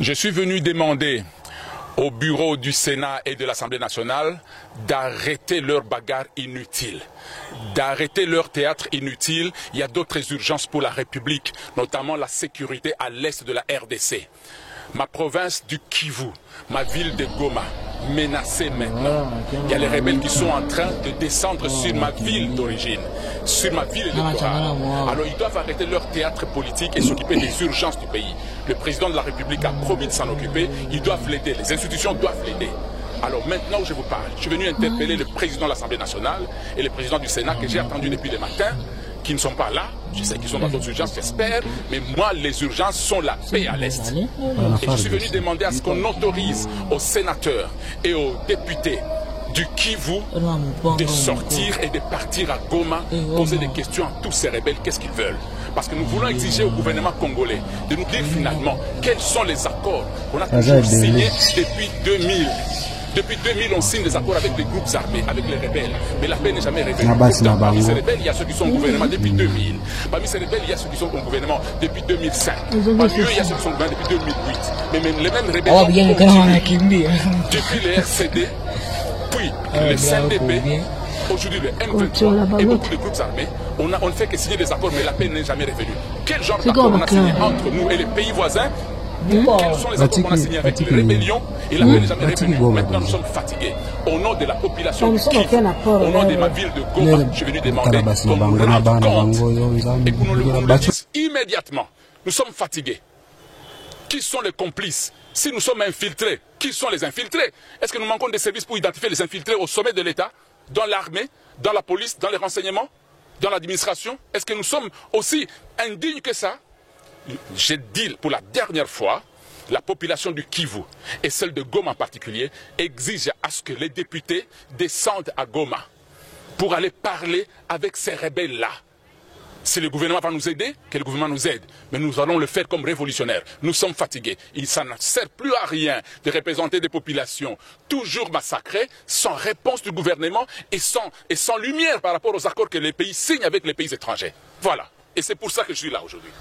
Je suis venu demander au bureau du Sénat et de l'Assemblée nationale d'arrêter leur bagarre inutile, d'arrêter leur théâtre inutile. Il y a d'autres urgences pour la République, notamment la sécurité à l'est de la RDC. Ma province du Kivu, ma ville de Goma, menacée maintenant. Il y a les rebelles qui sont en train de descendre sur ma ville d'origine, sur ma ville électorale. Alors ils doivent arrêter leur théâtre politique et s'occuper des urgences du pays. Le président de la République a promis de s'en occuper, ils doivent l'aider, les institutions doivent l'aider. Alors maintenant où je vous parle, je suis venu interpeller le président de l'Assemblée nationale et le président du Sénat que j'ai attendu depuis le matin, qui ne sont pas là. Je sais qu'ils sont dans d'autres urgences, j'espère, mais moi, les urgences sont la paix à l'Est. Et je suis venu demander à ce qu'on autorise aux sénateurs et aux députés du Kivu de sortir et de partir à Goma, poser des questions à tous ces rebelles, qu'est-ce qu'ils veulent. Parce que nous voulons exiger au gouvernement congolais de nous dire finalement quels sont les accords qu'on a toujours signés depuis 2000. Depuis 2000, on signe des accords avec les groupes armés, avec les rebelles. Mais la paix n'est jamais revenue. Parmi ces rebelles, il y a ceux qui sont au gouvernement depuis 2000. Parmi ces rebelles, il y a ceux qui sont au gouvernement depuis 2005. Parmi eux, il y a ceux qui sont au gouvernement depuis 2008. Mais même les mêmes rebelles depuis les RCD, puis le CNDP, aujourd'hui le M23 et beaucoup de groupes armés. On ne fait que signer des accords, mais la paix n'est jamais revenue. Quel genre d'accord on a signé entre nous et les pays voisins? Quels sont les accords qu'on a signés avec les rébellions et la paix n'est jamais revenue. Maintenant nous sommes fatigués. Au nom de la population du Kivu, au nom de ma ville de Goma, je suis venu demander qu'on nous rende compte et qu'on nous le dise immédiatement. Nous sommes fatigués. Qui sont les complices? Si nous sommes infiltrés, qui sont les infiltrés? Est-ce que nous manquons des services pour identifier les infiltrés au sommet de l'État, dans l'armée, dans la police, dans les renseignements, dans l'administration? Est-ce que nous sommes aussi indignes que ça? J'ai dit pour la dernière fois, la population du Kivu et celle de Goma en particulier exige à ce que les députés descendent à Goma pour aller parler avec ces rebelles-là. Si le gouvernement va nous aider, que le gouvernement nous aide. Mais nous allons le faire comme révolutionnaires. Nous sommes fatigués. Ça ne sert plus à rien de représenter des populations toujours massacrées, sans réponse du gouvernement et sans lumière par rapport aux accords que les pays signent avec les pays étrangers. Voilà. Et c'est pour ça que je suis là aujourd'hui.